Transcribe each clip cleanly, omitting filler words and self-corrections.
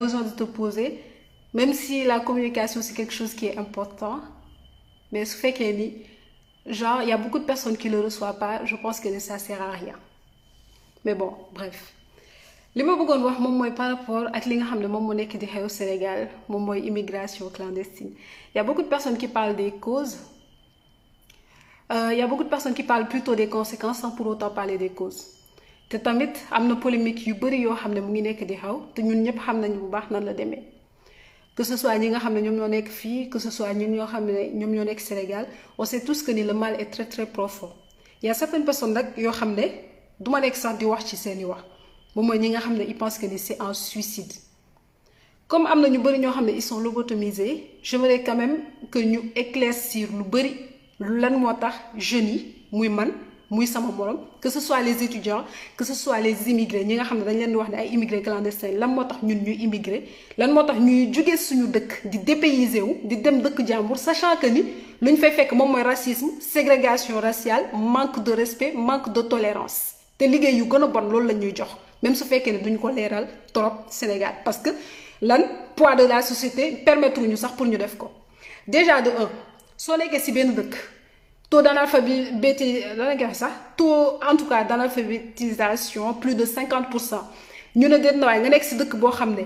besoin de te poser, même si la communication c'est quelque chose qui est important, mais ce fait qu'il genre, il y a beaucoup de personnes qui ne le reçoivent pas, je pense que ça sert à rien. Mais bon, bref. li ma bëggoon wax moom mooy par rapport ak li nga xam ne moom moo nekk di xew Sénégal moom mooy immigration clandestine. Il y a beaucoup de personnes qui parlent des causes. Il y a beaucoup de personnes qui parlent plutôt des conséquences sans pour autant parler des causes. te tamit am na polémique yu bëri yoo xam ne mu ngi nekk di xew te ñun ñëpp xam nañu bu baax nan la demee. Que ce soit ñi nga xam ne ñoom ñoo nekk fii, que ce soit ñun ñoo xam ne ñoom ñoo nekk Sénégal, on sait tous que ni le mal est très très profond. Il y a certaines personnes nag yoo xam ne du ma nekk sax di wax ci seeni wax moom mooy ñi nga xam ne ils pensent que ni c'est un suicide. Comme am na ñu bëri ñoo xam ne ils sont lobotomisés, j'aimerais quand même que ñu éclaircir lu bëri lan moo tax jeunes yi muy man muy sama morom, que ce soit les étudiants, que ce soit les immigrés ñi nga xam ne dañ leen di wax ne ay immigrés clandestins lan moo tax ñun ñuy immigré lan moo tax ñuy jóge suñu dëkk di dépayser wu di dem dëkk jàmbur sachant que ni lu ñu fay fekk moom mooy racisme, ségrégation raciale, manque de respect, manque de tolérance te liggéey yu gën a bon loolu la ñuy jox même su fekkee ne duñu ko leeral trop Sénégal parce que lan poids de la société permettre ñu sax pour ñu def ko. Déjà de un soo nekkee si benn dëkk taux taux en tout cas d'analphabétisation plus de 50%. ñu ne déet na waaye nga nekk si dëkk boo xam ne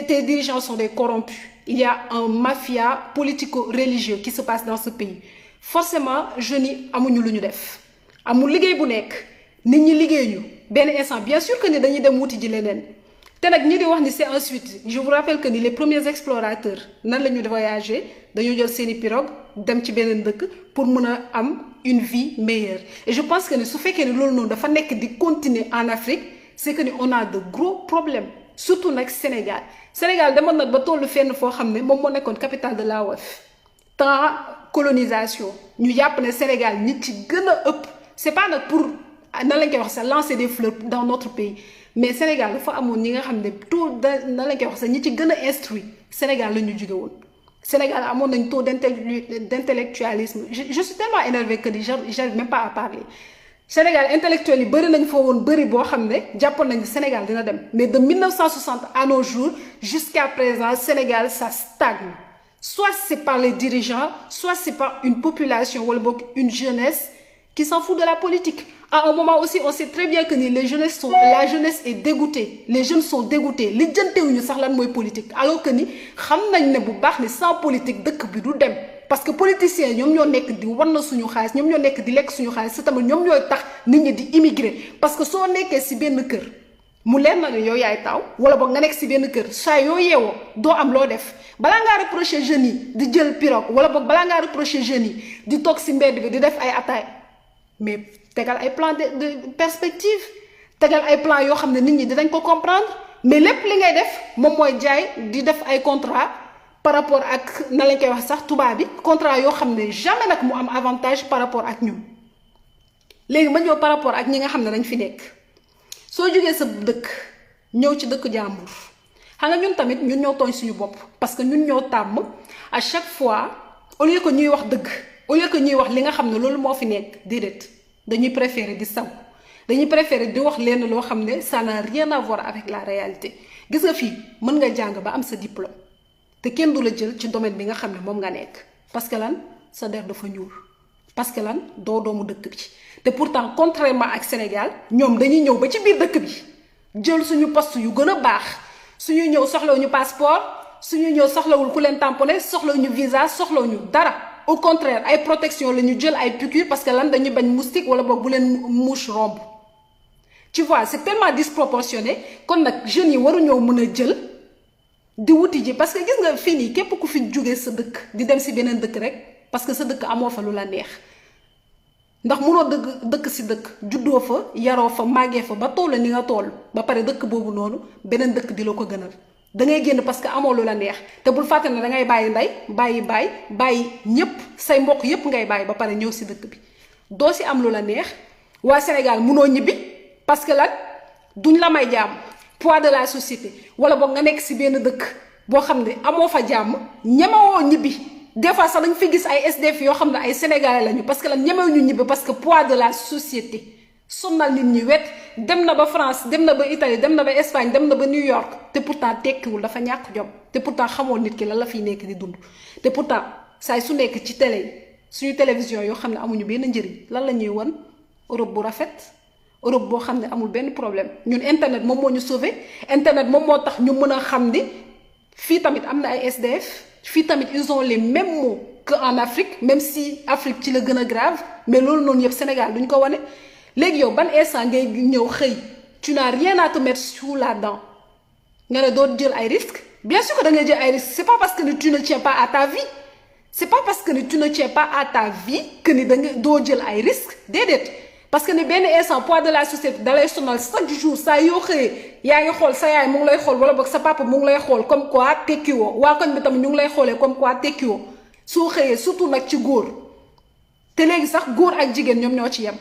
tes dirigeants sont des corrompus. Il y a un mafia politico-religieux qui se passe dans ce pays. Forcément jeunes yi amuñu lu ñu def amul liggéey bu nekk nit ñi liggéeyuñu benn instant bien sûr que ni dañuy dem wuti ji leneen te nag ñi di wax ni c'est ensuite je vous rappelle que ni les premiers explorateurs nan la ñu voyager dañoo jël seeni pirogue dem ci beneen dëkk pour mën a am une vie meilleure et je pense que ni su fekkee ni loolu noonu dafa nekk di continuer en Afrique c'est que ni on a de gros problèmes surtout nag Sénégal demoon nag ba tollu fenn foo xam ne moom moo nekkoon capitale de l'AOF temps colonisation ñu jàpp ne Sénégal ñi ci gën a ëpp c'est pas nag pour nan lañ koy wax sax lancer des fleurs dans notre pays mais Sénégal dafa amoon ñi nga xam ne tout nan lañ koy wax sax ñi ci gën a instruit Sénégal la ñu jóge woon Sénégal amoon nañ taux d'intellectualisme je suis tellement énervée que j'arrive même pas à parler Sénégal intellectuel yi bëri nañ fa woon bëri boo xam ne jàppoon nañu Sénégal dina dem mais de 1960 à nos jours jusqu'à présent Sénégal ça stagne soit c'est par les dirigeants soit c'est par une population wala boog une jeunesse qui s'en fout de la politique. À un moment aussi on sait très bien que la jeunesse est dégoûtée les jeunes sont dégoûtés li jëntewuñu sax lan mooy politique alors que ni xam nañ ne bu baax ne sans politique dëkk bi du dem parce que politiciens ñoom ñoo nekk di wan na suñu xaalis ñoom ñoo nekk di lekk suñu xaalis c'est tamit ñoom ñooy tax nit ñi di immigrer parce que soo nekkee si benn kër mu leer na ne yow yaay taw wala boog nga nekk si benn kër saa yoo yeewoo doo am loo def balaa ngaa reprocher jeunes yi di jël pirogue wala boog balaa ngaa reprocher jeunes yi di toog si mbedd bi di def ay ataay mais tegal ay plan de perspective tegal ay plan yoo xam ne nit ñi dinañ ko comprendre mais lépp li ngay def moom mooy jaay di def ay contrat par rapport ak na lañ koy wax sax tubaab bi contrat yoo xam ne jamais nag mu am avantage par rapport ak ñun léegi ma ñëw par rapport ak ñi nga xam ne dañ fi nekk soo jógee sa dëkk ñëw ci dëkk jàmbur xam nga ñun tamit ñun ñoo tooñ suñu bopp parce que ñun ñoo tàmm à chaque fois au lieu que ñuy wax dëgg au lieu que ñuy wax li nga xam ne loolu moo fi nekk déedéet dañuy préférer di saw dañuy préférer di wax lenn loo xam ne ça n'a rien à voir avec la réalité gis nga fii mën nga jàng ba am sa diplôme te kenn du la jël ci domaine bi nga xam ne moom nga nekk parce que lan sa der dafa ñuul parce que lan doo doomu dëkk bi te pourtant contrairement ak Sénégal ñoom dañuy ñëw ba ci biir dëkk bi jël suñu poste yu gën a baax suñuy ñëw soxlawuñu passeport suñuy ñëw soxlawul ku leen tamponné soxlawuñu visa soxlawuñu dara au contraire ay protection la ñu jël ay piqûre parce que lan dañuy bañ moustique wala boog bu leen mouche romb tu vois c'est tellement disproportionné kon nag jeunes yi waruñoo mën a jël di wuti ji parce que gis nga fii nii képp ku fi jógee sa dëkk di dem si beneen dëkk rek parce que sa dëkk amoo fa lu la neex ndax munoo dëkk si dëkk juddoo fa yaroo fa màggee fa ba toll ni nga toll ba pare dëkk boobu noonu beneen dëkk di la ko gënal da ngay génn parce que amoo lu la neex te bul fàtte ne da ngay bàyyi ndey bàyyi ñépp say mbokk yépp ngay bàyyi ba pare ñëw si dëkk bi doo si am lu la neex waa Sénégal munoo ñibbi parce que lan duñ la may jàmm poids de la société wala boog nga nekk si benn dëkk boo xam ne amoo fa jàmm ñemewoo ñibbi des fois sax dañ fi gis ay SDF yoo xam ne ay sénégalais lañu parce que lan ñemewuñu ñibbi parce que poids de la société sonnal nit ñi wet dem na ba France dem na ba Italie dem na ba Espagne dem na ba New York te pourtant tekkiwul dafa ñàkk jom te pourtant xamoon nit ki lan la fiy nekk di dund te pourtant saay su nekk ci télé suñu télévision yoo xam ne amuñu benn njëriñ lan la ñuy won Europe bu rafet Europe boo xam ne amul benn problème ñun internet moom moo ñu sauvé internet moom moo tax ñu mën a xam ni fii tamit am na ay SDF fii tamit ils ont les mêmes mots que en Afrique même si Afrique ci la gën a grave mais loolu noonu yëpp Sénégal duñ ko wane léegi yow ban instant ngay ñëw xëy tu n'as rien à te mettre sous la dent nga ne doo jël ay risques bien sûr que da ngay jël ay risques c'est pas parce que tu ne tiens pas à ta vie c'est pas parce que tu ne tiens pas à ta vie que ni da nga doo jël ay risques déedéet parce que ni benn instant poids de la société da lay sonal chaque jour saa yoo xëyee yaa ngi xool sa yaay mu ngi lay xool wala boog sa papa mu ngi lay xool comme quoi tekkiwoo waa koñ bi tamit ñu ngi lay xoolee comme quoi tekkiwoo soo xëyee surtout nag ci góor te léegi sax góor ak jigéen ñoom ñoo ci yem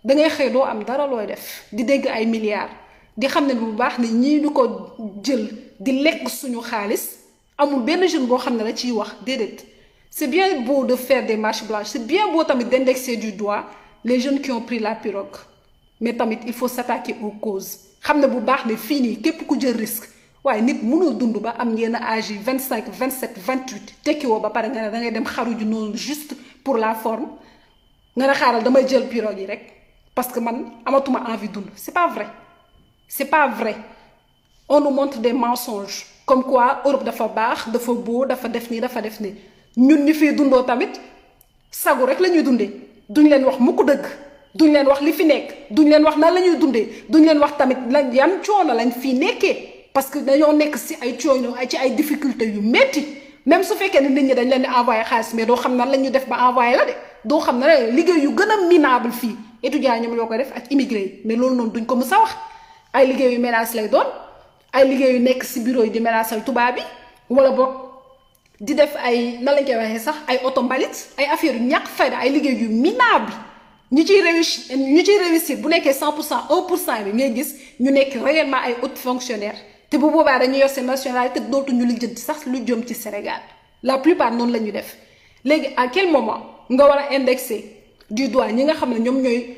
da ngay xëy doo am dara looy def di dégg ay milliards di xam ne bu baax ne ñii ñu ko jël di lekk suñu xaalis amul benn jeune boo xam ne la ciy wax déedéet c'est bien beau de faire des marches blanches c'est bien beau tamit d'indexer du doigt les jeunes qui ont pris la pirogue mais tamit il faut s'attaquer aux causes xam ne bu baax ne fii nii képp ku jël risque waaye nit mënul dund ba am yenn âge yi 25 27 28 tekkiwoo ba pare nga ne da ngay dem xaru ju noonu juste pour la forme nga ne xaaral damay jël pirogue yi rek parce que man amatuma envie dund c'est pas vrai c'est pas vrai on nous montre des mensonges comme quoi Europe dafa baax dafa beau dafa def nii dafa def nii ñun ñu fiy dundoo tamit sagu rek la ñuy dundee duñ leen wax mukk dëgg duñ leen wax li fi nekk duñ leen wax nan la ñuy dundee duñ leen wax tamit lan yan coono lañ fii nekkee parce que dañoo nekk si ay coono ci ay difficultés yu métti même su fekkee ne nit ñi dañ leen di envoyé xaalis mais doo xam nan la ñuy def ba envoyé la de doo xam ne liggéey yu gën a minable fii étudiants ñoom ñoo koy def ak immigré yi mais loolu noonu duñ ko mës a wax ay liggéey yu ménage lay doon ay liggéey yu nekk si bureau yi di ménageal tubaab bi wala boog di def ay nan lañ koy waxee sax ay oto mbalit ay affaire yu ñàkk fayda ay liggéey yu minable ñu ciy réussir bu nekkee 100% 1% bi ngay gis ñu nekk réellement ay hauts fonctionnaires te bu boobaa dañuy yor seen nationalité dootuñu lijjanti sax lu jëm ci Sénégal la plupart noonu la ñu def léegi à quel moment nga war a indexer du doigt ñi nga xam ne ñoom ñooy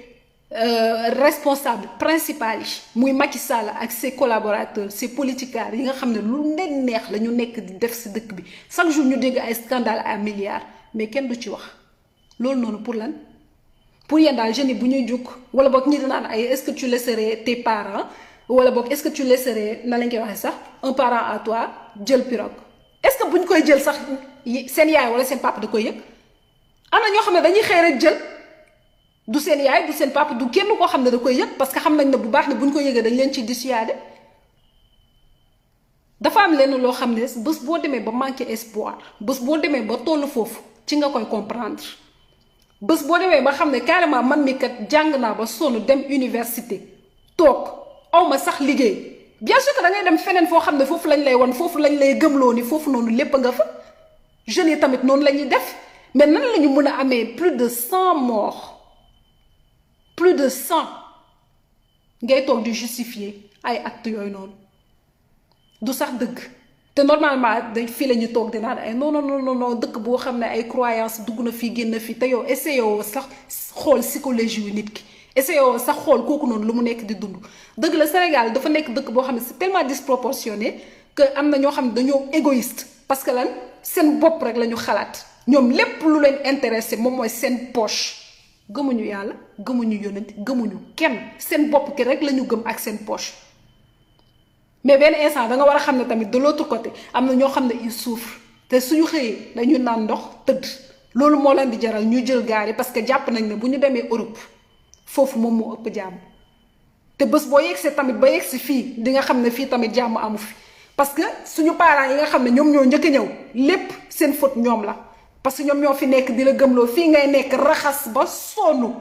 responsable principal yi muy Macky Sall ak ses collaborateurs ses politiciens yi nga xam ne lu leen neex la ñu nekk di def si dëkk bi chaque jour ñu dégg ay scandale à milliards mais kenn du ci wax loolu noonu pour lan pour yéen daal jeunes yi bu ñuy jug wala boog ñi dinaan ay est-ce que tu laisserais tes parents wala boog est-ce que tu laisserais na lañ koy waxee sax un parent à toi jël pirogue est-ce que bu ñu koy jël sax seen yaay wala seen papa da koy yëg am na ñoo xam ne dañuy xëy rek jël du seen yaay du seen papa du kenn koo xam ne da koy yëg parce que xam nañ ne bu baax ne bu ñu ko yëgee dañ leen ci dissuader dafa am lenn loo xam ne bés boo demee ba manqué espoir bés boo demee ba tollu foofu ci nga koy comprendre bés boo demee ba xam ne carrément man mi kat jàng naa ba sonn dem université toog awma sax liggéey bien sûr que da ngay dem feneen foo xam ne foofu lañ lay won foofu lañ lay gëmloo ni foofu noonu lépp nga fa jeunes yi tamit noonu la ñuy def mais nan la ñu mën a amee plus de 100 morts plus de 100 ngay toog di justifier ay actes yooyu noonu du sax dëgg te normalement dañ fii la ñu toog di naan ay non non non non dëkk boo xam ne ay croyance dugg na fii génn fii te yow essayé woo sax xool psychologie yu nit ki essayé woo sax xool kooku noonu lu mu nekk di dund dëgg la Sénégal dafa nekk dëkk boo xam ne c'est tellement disproportionné que am na ñoo xam ne dañoo égoïste parce que lan seen bopp rek la ñu xalaat ñoom lépp lu leen intéressé moom mooy seen poche gëmuñu yàlla gëmuñu yonent gëmuñu kenn seen bopp ki rek la ñu gëm ak seen poche mais benn instant da nga war a xam ne tamit de l'autre côté am na ñoo xam ne ils souffrent te suñu xëyee dañu naan ndox tëdd loolu moo leen di jaral ñu jël gaal yi parce que jàpp nañ ne bu ñu demee Europe foofu moom moo ëpp jàmm te bés boo yegsee tamit ba yegsi fii di nga xam ne fii tamit jàmm amu fi parce que suñu parents yi nga xam ne ñoom ñoo njëkk a ñëw lépp seen faute ñoom la parce que ñoom ñoo fi nekk di la gëmloo fii ngay nekk raxas ba sonn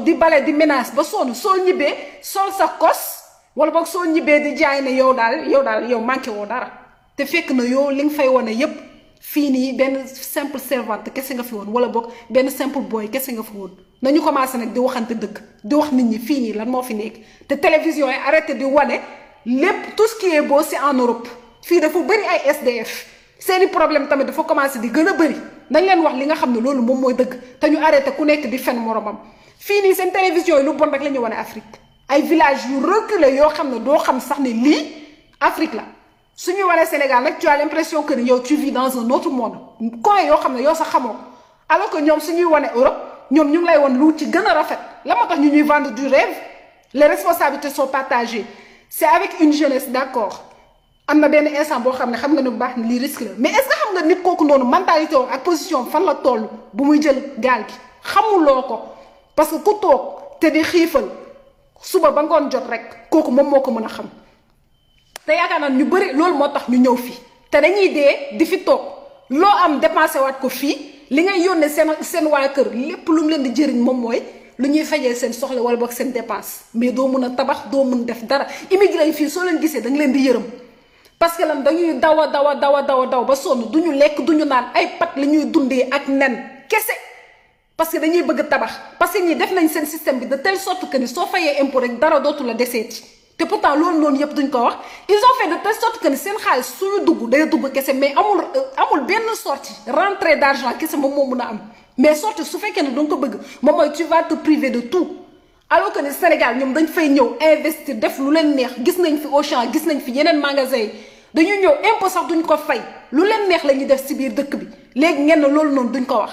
di bale di ménage ba sonn soo ñibbee sol sa kos wala boog soo ñibbee di jaay ne yow daal manqué woo dara te fekk na yow li nga fay wane yépp fii nii benn simple servante kese nga fi woon wala boog benn simple boy kese nga fi woon nañu commencé nag di waxante dëgg di wax nit ñi fii nii lan moo fi nekk te télévision yi arrêté di wane lépp tout ce qui est beau c'est en Europe fii dafa bëri ay SDF seeni problème tamit dafa commencé di gën a bëri dañ leen wax li nga xam ne loolu moom mooy dëgg te ñu arrêté ku nekk di fen moromam fii nii seen télévision yi lu bon rek la ñu wane Afrique ay village yu reculé yoo xam ne doo xam sax ne lii Afrique la suñu wane Sénégal nag tu as l'impression que yow tu vis dans un autre monde coin yoo xam ne yow sax xamoo alors que ñoom suñuy wane Europe ñoom ñu ngi lay won lu ci gën a rafet la moo tax ñu ñuy vendre du rêve les responsabilités sont partagées c'est avec une jeunesse d'accord am na benn instant boo xam ne xam nga ne bu baax ni lii risque la mais est-ce que xam nga nit kooku noonu mentalité ak position fan la toll bu muy jël gaal gi xamuloo ko parce que ku toog te di xiifal suba ba ngoon jot rek kooku moom moo ko mën a xam te yaakaar naa ñu bëri loolu moo tax ñu ñëw fii te dañuy dee di fi toog loo am dépensé waat ko fii li ngay yónnee seen waa kër lépp lu mu leen di jëriñ moom mooy lu ñuy fajee seen soxla wala boog seen dépense mais doo mën a tabax doo mën def dara immigré yi fii soo leen gisee da nga leen di yërëm parce que lan dañuy daw ba sonn duñu lekk duñu naan ay pat la ñuy dundee ak nen kese parce que dañuy bëgg tabax parce que ñi def nañ seen système bi de telle sorte que ni soo fayee impôt rek dara dootu la deseeti te pourtant loolu noonu yëpp duñ ko wax ils ont fait de telle sorte que ni seen xaalis suñu dugg day dugg kese mais amul benn sortie rentrée d'argent kese moom moo mën a am mais sortie su fekkee ne danga ko bëgg moom mooy tu vas te priver de tout alors que ni Sénégal ñoom dañ fay ñëw investir def lu leen neex gis nañ fi Auchan gis nañ fi yeneen magasin yi dañuy ñëw impôt sax duñ ko fay lu leen neex la ñuy def ci biir dëkk bi léegi ngeen ne loolu noonu duñ ko wax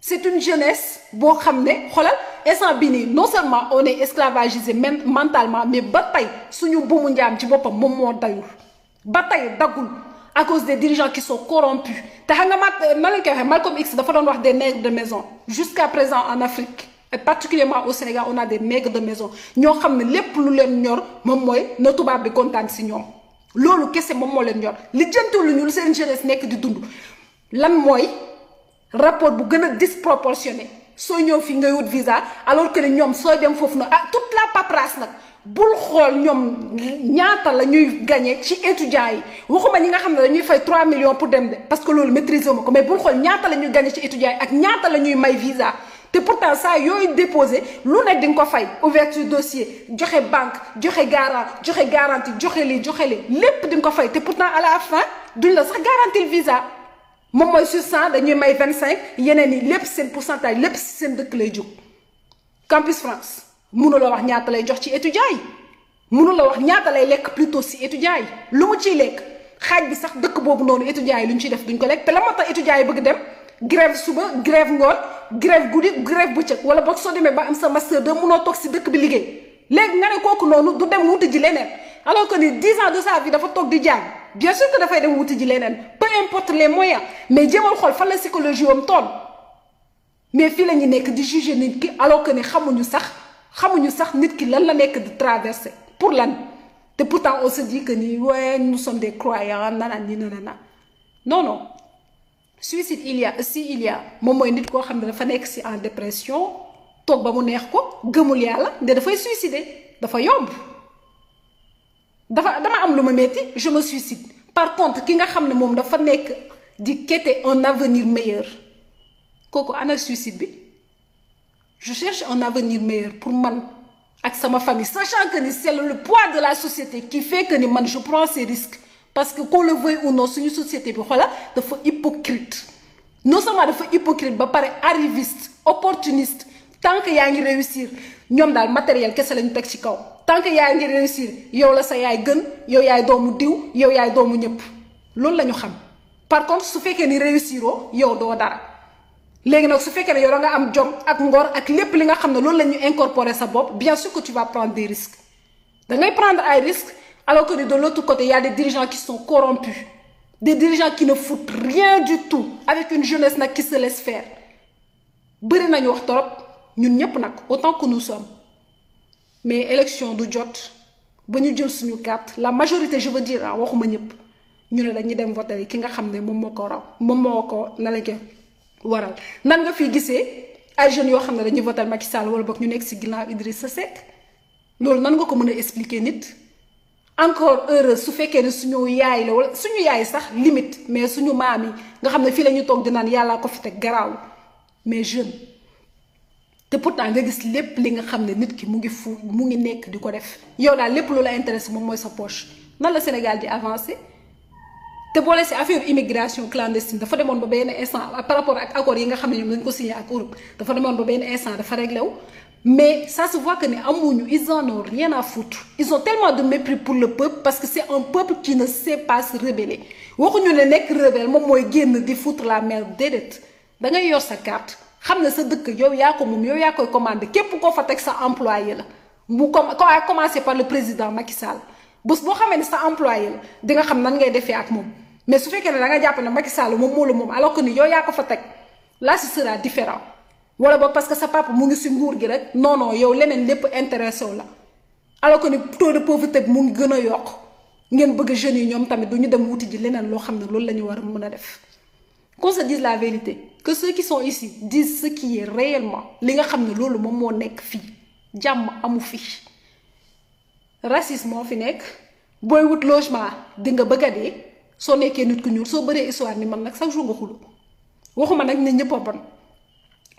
c'est une jeunesse boo xam ne xoolal instant bi nii non seulement on est esclavagisé mentalement mais ba tey suñu buumu njaam ci boppam moom moo dayul ba tey daggul à cause des dirigeants qui sont corrompus te xam nga na lañ koy waxee Malcolm X dafa doon wax des nègres de maison jusqu'à présent en Afrique et particulièrement au Sénégal on a des nègres de maison ñoo xam ne lépp lu leen ñor moom mooy na tubaab bi kontaan ci ñoom loolu kese moom moo leen ñor li jëntul ñu seen jeunesse nekk di dund lan mooy rapport bu gën a disproportionné soo ñëw fi ngay wut visa alors que ñoom sooy dem foofu nag toute la paperasse nag bul xool ñoom ñaata la ñuy gagné ci étudiants yi waxuma ñi nga xam ne dañuy fay 3 millions pour dem de parce que loolu maîtriser ma ko mais bul xool ñaata la ñuy gagné ci étudiants yi ak ñaata la ñuy may visa te pourtant saa yooyu déposé lu nekk di nga ko fay ouverture dossier joxe banque joxe garantie joxe lii lépp di nga ko fay te pourtant à la fin duñ la sax garantie le visa moom mooy sur 100 dañuy may 25 yeneen yi lépp seen pourcentage lépp si seen dëkk lay jóg. Campus France mënu la wax ñaata lay jox ci étudiants yi mënu la wax ñaata lay lekk plutôt si étudiants yi lu mu ciy lekk xaaj bi sax dëkk boobu noonu étudiants yi lu ñu ciy def duñ ko lekk te la moo tax étudiants yi bëgg dem grève suba grève ngoon grève guddi grève bëccëg wala boog soo demee ba am sa master 2 mënoo toog si dëkk bi liggéey léegi nga ne kooku noonu du dem wuti ji leneen alors que ni 10 ans de sa vie dafa toog di jàng bien sûr que dafay dem wuti ji leneen peu importe les moyens mais jéemal xool fan la psychologie wam toll mais fii la ñu nekk di juger nit ki alors que ni xamuñu sax nit ki lan la nekk di traverser pour lan te pourtant on se dit que ni ouais nous sommes des croyants nanana non suicide il y a moom mooy nit koo xam ne dafa nekk si en dépression toog ba mu neex ko gëmul yàlla nde dafay suicider dafa yomb dama am lu ma metti je me suicide par contre ki nga xam ne moom dafa nekk di quêter un avenir meilleur kooku ana suicide bi je cherche un avenir meilleur pour man ak sama famille sachant que ni c'est le poids de la société qui fait que ni man je prends ces risques parce que qu'on le veuille ou non suñu société bi xoola dafa hypocrite non seulement dafa hypocrite ba pare arriviste opportuniste tant que yaa ngi réussir ñoom daal matériel kese lañu teg ci kaw tant que yaa ngi réussir yow la sa yaay gën yow yaay doomu diw yow yaay doomu ñëpp loolu la ñu xam par contre su fekkee ni réussiroo yow doo dara léegi nag su fekkee ne yow da nga am jom ak ngor ak lépp li nga xam ne loolu la ñu incorporer sa bopp bien sûr que tu vas prendre des risques da ngay prendre ay risques alors que de l'autre côté il y a des dirigeants qui sont corrompus des dirigeants qui ne foutent rien du tout avec une jeunesse nag qui se laisse faire bëri nañu wax trop ñun ñëpp nag autant que nous sommes mais élection du jot ba ñu jël suñu carte la majorité je veux dire waxuma ñëpp ñu ne dañuy dem voter ki nga xam ne moom moo ko raw moom moo ko na la waral nan nga fi gisee ay jeunes yoo xam ne dañuy voter Macky Sall wala boog ñu nekk ci ginnaaw Idrissa Seck loolu nan nga ko mën a expliquer nit encore heureux su fekkee ne suñu yaay la wala suñu yaay sax limite mais suñu maam yi nga xam ne fii la ñu toog di naan yàllaa ko fi teg garaaw mais jeune te pourtant nga gis lépp li nga xam ne nit ki mu ngi nekk di ko def yow daal lépp lu la intéresse moom mooy sa poche nan la Sénégal di avancer te boole si affaire immigration clandestine dafa demoon ba benn instant par rapport ak accord yi nga xam ne ñoom dañ ko signé ak Europe dafa demoon ba benn instant dafa réglé wu mais ça se voit que ni amuñu ils en ont rien à foutre ils ont tellement de mépris pour le peuple parce que c'est un peuple qui ne sait pas se rebeller waxuñu ne nekk rebelle moom mooy génn di foutre la merde déedéet da ngay yor sa carte xam ne sa dëkk yow yaa ko moom yow yaa koy commandé képp koo fa teg sa employé la mu commencé par le président Macky Sall bés boo xamee ne sa employé la di nga xam nan ngay defee ak moom mais su fekkee ne da nga jàpp ne Macky Sall moom moo la moom alors que ni yow yaa ko fa teg là ce sera différent wala boog parce que sa papa mu ngi si nguur gi rek non non yow leneen lépp intéressé wu la alors que ni taux de pauvreté bi mu ngi gën a yokk ngeen bëgg jeunes yi ñoom tamit du ñu dem wuti ji leneen loo xam ne loolu la ñu war a mën a def. Qu'on se dise la vérité que ceux qui sont ici disent ce qui est réellement li nga xam ne loolu moom moo nekk fii jàmm amu fi racisme moo fi nekk booy wut logement di nga bëgg a dee soo nekkee nit ku ñuul soo bëree histoire ni man nag chaque jour nga xulu waxuma nag ne ñëpp a bon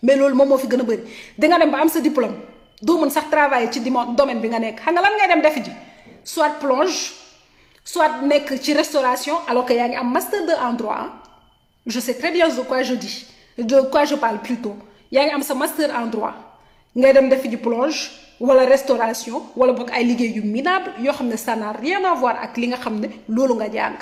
mais loolu moom moo fi gën a bëri di nga dem ba am sa diplôme doo mën sax travailler ci domaine bi nga nekk xam nga lan ngay dem defi ji soit plonge soit nekk ci restauration alors que yaa ngi am master 2 en droit. Je sais très bien de quoi je dis, de quoi je parle plutôt. yaa ngi am sa master en droit ngay dem defi ji plonge wala restauration wala boog ay liggéey yu minable yoo xam ne ça n'a rien à voir ak li nga xam ne loolu nga jàng.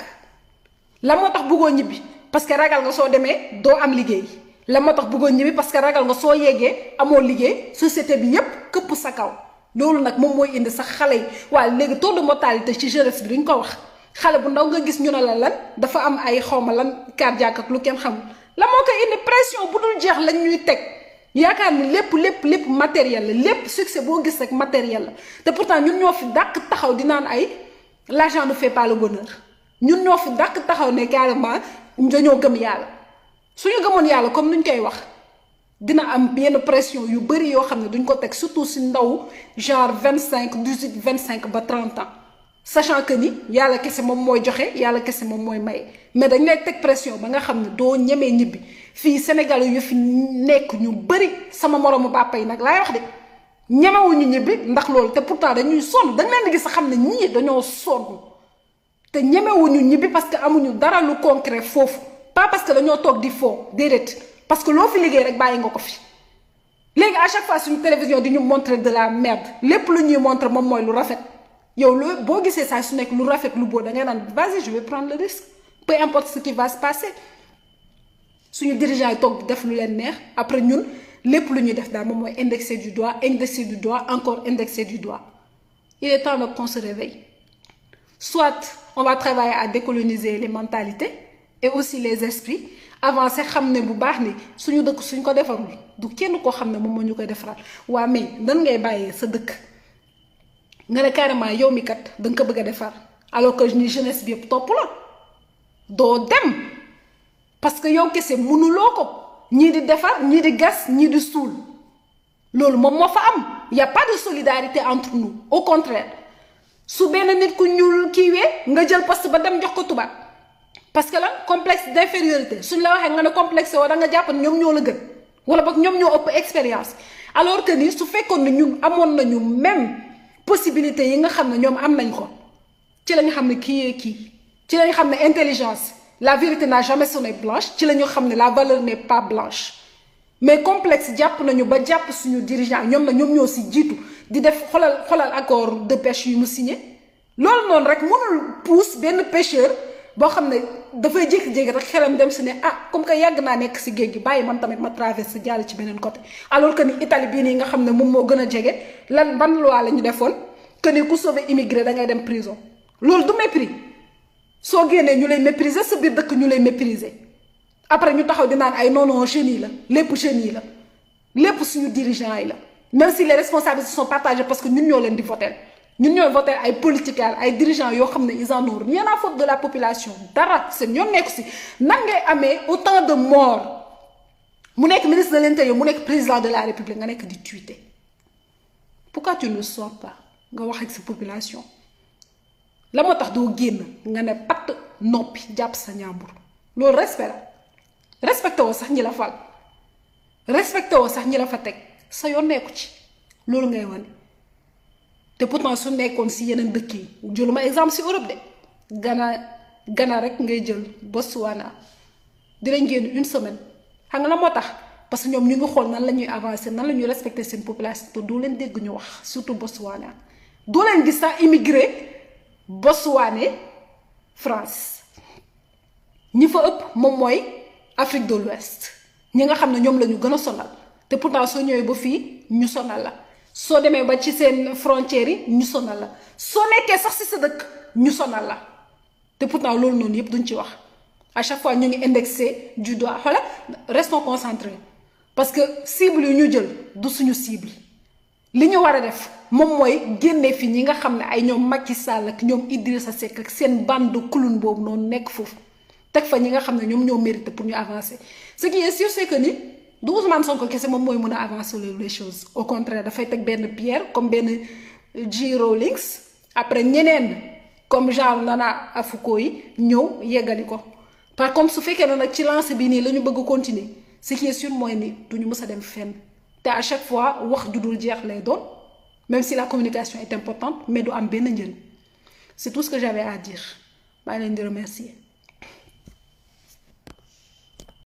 la moo tax bëggoo ñibbi parce que ragal nga soo demee doo am liggéey la moo tax bëggoo ñibbi parce que ragal nga soo yeggee amoo liggéey société bi yépp këpp sa kaw loolu nag moom mooy indi sax xale yi waaye léegi taux de mortalité ci jeunesse bi duñ ko wax. xale bu ndaw nga gis ñu ne la lan dafa am ay xawma lan cardiaque ak lu kenn xamul la moo koy indi pression bu dul jeex lañ ñuy teg yaakaar ni lépp matériel la lépp succès boo gis rek matériel la te pourtant ñun ñoo fi dàq taxaw di naan ay l'argent ne fait pas le bonheur ñun ñoo fi dàq taxaw ne carrément dañoo gëm yàlla suñu gëmoon yàlla comme nuñ koy wax dina am yenn pression yu bëri yoo xam ne duñ ko teg surtout si ndaw genre 25 18 25 ba 30 ans. Sachant que ni yàlla kese moom mooy joxe yàlla kese moom mooy maye mais dañ lay teg pression ba nga xam ne doo ñemee ñibbi fii Sénégal yu fi nekk ñu bëri sama moromu papa yi nag laay wax de ñemewuñu ñibbi ndax loolu te pourtant dañuy sonn dañ leen di gis xam ne ñii dañoo sonn te ñemewuñu ñibbi parce que amuñu dara lu concret foofu pas parce que dañoo toog di foo déedéet parce que loo fi liggéey rek bàyyi nga ko fi léegi à chaque fois suñu télévision di ñu montrer de la merde lépp lu ñuy montrer moom mooy lu rafet. yow loo boo gisee saa su nekk lu rafet lu beau da ngay naan vas-y je vais prendre le risque peu importe ce qui va se passer suñu dirigeant yi toog def lu leen neex après ñun lépp lu ñuy def daal moom mooy indexé du doigt encore indexé du doigt il est temps qu'on se réveille soit on va travailler à décoloniser les mentalités et aussi les esprits avancer xam ne bu baax ni suñu dëkk suñ ko defarul du kenn koo xam ne moom moo ñu koy defaral waa mais nan ngay bàyyee sa dëkk nga ne carrément yow mi kat da nga ko bëgg a defar alors que ni jeunesse bi yëpp topp la doo dem parce que yow kese mënuloo ko ñii di defar ñii di gas ñii di suul loolu moom moo fa am y a pas de solidarité entre nous au contraire su benn nit ku ñuul kiiwee nga jël poste ba dem jox ko tubaab parce que la complexe d'infériorité suñ la waxee nga ne complexe woo da nga jàpp ne ñoom ñoo la gën wala boog ñoom ñoo ëpp expérience alors que ni su fekkoon ne ñun amoon nañu même possibilité yi nga xam ne ñoom am nañ ko ci la ñu xam ne kii ci la ñu xam ne intelligence la vérité n'a jamais sonné blanche ci la ñu xam ne la valeur n'est pas blanche mais complexe jàpp nañu ba jàpp suñu dirigeant ñoom ñoo si jiitu di def xolal accord de pêche yu mu signé loolu noonu rek mënul pousse benn pêcheur boo xam ne dafay jékki-jékki rek xelam dem si ne comme que yàgg naa nekk si géej gi bàyyi man tamit ma traversé jàll ci beneen côté alors que ni Italie bii nii nga xam ne moom moo gën a jege ban loi la ñu defoon que ni ku sauver immigré da ngay dem prison loolu du mépris soo génnee ñu lay mépriser sa biir dëkk ñu lay mépriser après ñu taxaw di naan ay non jeunes yi la lépp jeunes yi la lépp suñu dirigeants yi la même si les responsabilités sont partagées parce que ñun ñoo leen di voter ñun ñooy voter ay politiciens ay dirigeants yoo xam ne ils en ont rien à foutre de la population dara seen ñoo nekk si nan ngay amee autant de morts mu nekk ministre de l'intérieur mu nekk président de la république nga nekk di tweeter pourquoi tu ne sors pas nga wax ak sa population la moo tax doo génn nga ne patt noppi jàpp sa ñaambur loolu respect la respecté woo sax ñi la fal respecté woo sax ñi la fa teg sa yoon nekku ci loolu ngay wane te pourtant su nekkoon si yeneen dëkk yi jëluma exemple si Europe de Ghana Ghana rek ngay jël Botswana dinañ génn une semaine xam nga la moo tax parce que ñoom ñu ngi xool nan la ñuy avancer nan la ñuy respecter seen population te doo leen dégg ñu wax surtout Botswana doo leen gis sax immigré Botswana France ñi fa ëpp moom mooy Afrique de l'Ouest ñi nga xam ne ñoom la ñu gën a sonal te pourtant soo ñëwee ba fii ñu sonal la soo demee ba ci seen frontières yi ñu sonal la soo nekkee sax si sa dëkk ñu sonal la te pourtant loolu noonu yëpp duñ ci wax à chaque fois ñu ngi indexé du doigt xoola restons concentrés parce que cible yu ñu jël du suñu cible li ñu war a def moom mooy génne fi ñi nga xam ne ay ñoom Macky Sall ak ñoom Idrissa Seck ak seen bande clown boobu noonu nekk foofu teg fa ñi nga xam ne ñoom ñoo mérité pour ñu avancer ce qui est sûr c'est que ni du Ousmane Sonko kese moom mooy mën a avancer les choses au contraire dafay teg benn pierre comme benn J Rawlings après ñeneen comme genre Nana Afuko yi ñëw yeggali ko par contre su fekkee ne nag ci lancé bi nii la ñu bëgg continuer ce qui est sûr mooy ni du ñu mës a dem fenn te à chaque fois wax ju dul jeex lay doon même si la communication est importante mais du am benn njëriñ c'est tout ce que j'avais à dire maa ngi leen di remercier.